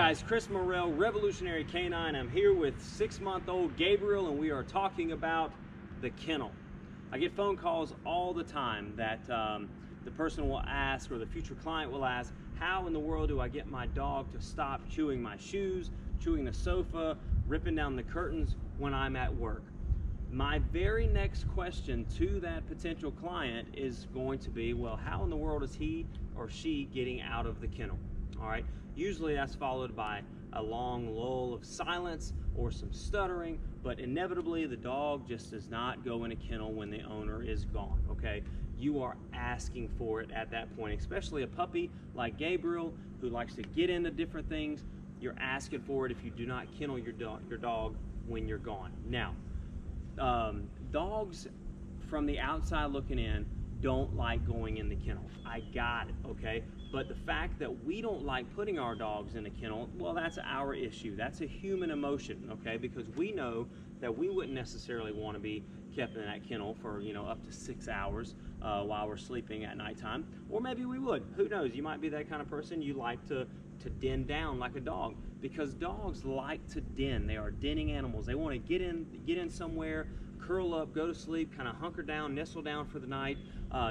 guys, Chris Morrell, Revolutionary Canine. I'm here with 6-month-old Gabriel, and we are talking about the kennel. I get phone calls all the time that the person will ask, or the future client will ask, how in the world do I get my dog to stop chewing my shoes, chewing the sofa, ripping down the curtains when I'm at work? My very next question to that potential client is going to be, well, how in the world is he or she getting out of the kennel? All right, usually that's followed by a long lull of silence or some stuttering, but inevitably the dog just does not go in a kennel when the owner is gone, okay? You are asking for it at that point, especially a puppy like Gabriel who likes to get into different things. You're asking for it if you do not kennel your dog when you're gone. Now, dogs from the outside looking in don't like going in the kennel. I got it, okay? But the fact that we don't like putting our dogs in a kennel, well, that's our issue. That's a human emotion, okay? Because we know that we wouldn't necessarily want to be kept in that kennel for, up to 6 hours while we're sleeping at nighttime. Or maybe we would. Who knows? You might be that kind of person. You like to den down like a dog, because dogs like to den. They are denning animals. They want to get in somewhere, curl up, go to sleep, kind of hunker down, nestle down for the night,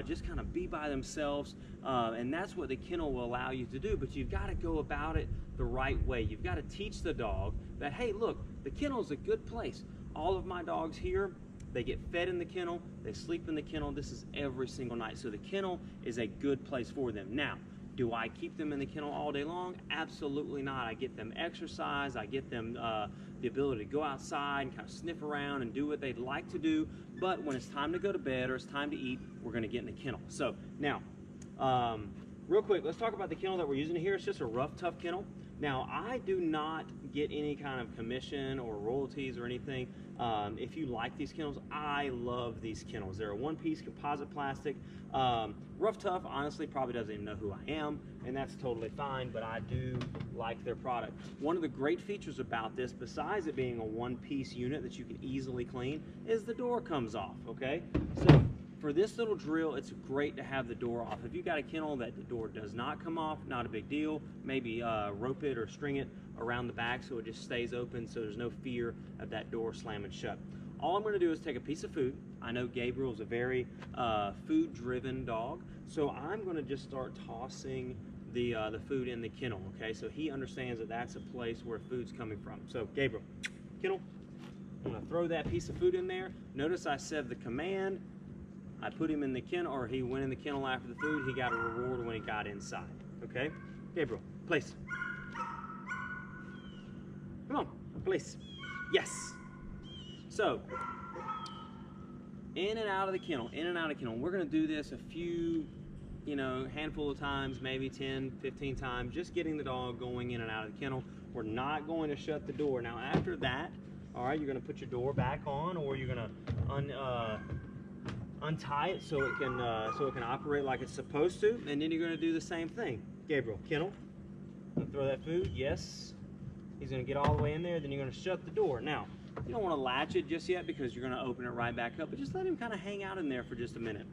just kind of be by themselves, and that's what the kennel will allow you to do. But you've got to go about it the right way. You've got to teach the dog that, hey, look, the kennel is a good place. All of my dogs here, they get fed in the kennel, they sleep in the kennel. This is every single night, so the kennel is a good place for them. Now, do I keep them in the kennel all day long? Absolutely not. I get them exercise. I get them the ability to go outside and kind of sniff around and do what they'd like to do. But when it's time to go to bed or it's time to eat, we're going to get in the kennel. So now, real quick, let's talk about the kennel that we're using here. It's just a rough, tough kennel. Now, I do not get any kind of commission or royalties or anything. If you like these kennels, I love these kennels. They're a one-piece composite plastic. Rough Tough honestly probably doesn't even know who I am, and that's totally fine, but I do like their product. One of the great features about this, besides it being a one-piece unit that you can easily clean, is the door comes off, okay? So for this little drill, it's great to have the door off. If you got a kennel that the door does not come off, not a big deal. Maybe rope it or string it around the back so it just stays open, so there's no fear of that door slamming shut. All I'm going to do is take a piece of food. I know Gabriel's a very food-driven dog, so I'm going to just start tossing the food in the kennel, okay? So he understands that that's a place where food's coming from. So Gabriel, kennel, I'm going to throw that piece of food in there. Notice I said the command. I put him in the kennel, or he went in the kennel after the food. He got a reward when he got inside, okay? Gabriel, place. Come on, place. Yes. So, in and out of the kennel, in and out of the kennel. We're going to do this a few, handful of times, maybe 10, 15 times, just getting the dog going in and out of the kennel. We're not going to shut the door. Now, after that, all right, you're going to put your door back on, or you're going to untie it so it can operate like it's supposed to, and then you're going to do the same thing. Gabriel, kennel, throw that food. Yes. He's going to get all the way in there, then you're going to shut the door. Now, you don't want to latch it just yet because you're going to open it right back up, but just let him kind of hang out in there for just a minute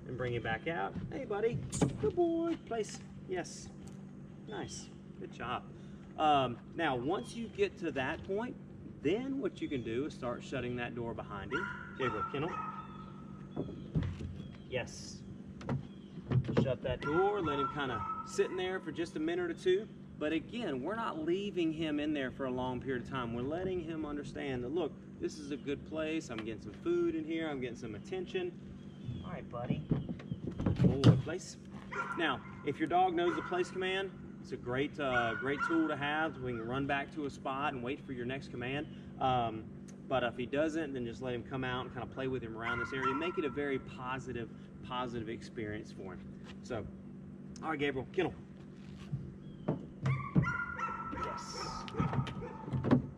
and bring him back out. Hey, buddy. Good boy. Place. Yes. Nice. Good job. Now, once you get to that point, then what you can do is start shutting that door behind him. Gabriel, kennel. Yes. Shut that door, let him kind of sit in there for just a minute or two. But again, we're not leaving him in there for a long period of time. We're letting him understand that, look, this is a good place. I'm getting some food in here. I'm getting some attention. All right, buddy. Boy, place. Now, if your dog knows the place command, it's a great tool to have. So we can run back to a spot and wait for your next command. But if he doesn't, then just let him come out and kind of play with him around this area. Make it a very positive experience for him. So, all right, Gabriel, kennel. Yes.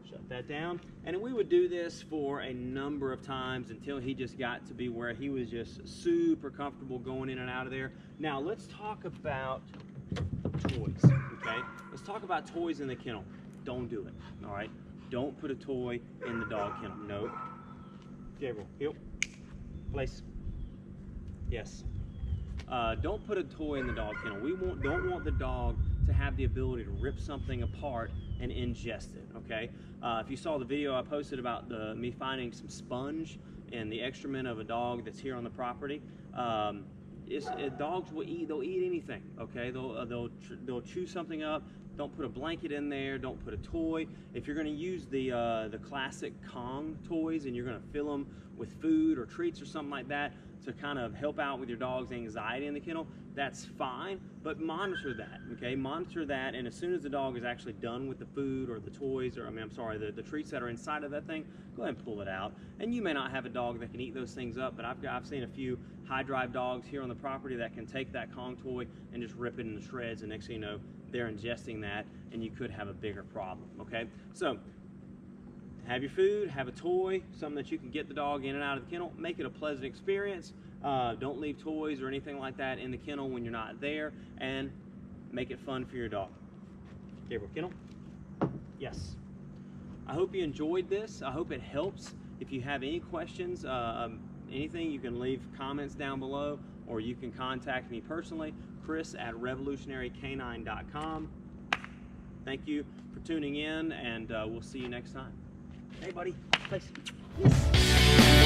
Shut that down. And we would do this for a number of times until he just got to be where he was just super comfortable going in and out of there. Now, let's talk about toys, okay? Let's talk about toys in the kennel. Don't do it, all right? Don't put a toy in the dog kennel. No. Gabriel, heel, place. Yes. Don't put a toy in the dog kennel. We don't want the dog to have the ability to rip something apart and ingest it, okay? If you saw the video I posted about me finding some sponge in the excrement of a dog that's here on the property, dogs will eat. They'll eat anything. Okay, they'll chew something up. Don't put a blanket in there. Don't put a toy. If you're going to use the classic Kong toys and you're going to fill them with food or treats or something like that to kind of help out with your dog's anxiety in the kennel, that's fine. But monitor that. Okay, monitor that. And as soon as the dog is actually done with the food or the toys, or the treats that are inside of that thing, go ahead and pull it out. And you may not have a dog that can eat those things up, but I've seen a few high drive dogs here on the property that can take that Kong toy and just rip it into shreds, and next thing you know, they're ingesting that, and you could have a bigger problem. Okay, so have your food, have a toy, something that you can get the dog in and out of the kennel. Make it a pleasant experience. Don't leave toys or anything like that in the kennel when you're not there, and make it fun for your dog. Gabriel, kennel? Yes. I hope you enjoyed this. I hope it helps. If you have any questions, anything, you can leave comments down below, or you can contact me personally, chris@revolutionarycanine.com. Thank you for tuning in, and we'll see you next time. Hey, buddy. Place. Yes.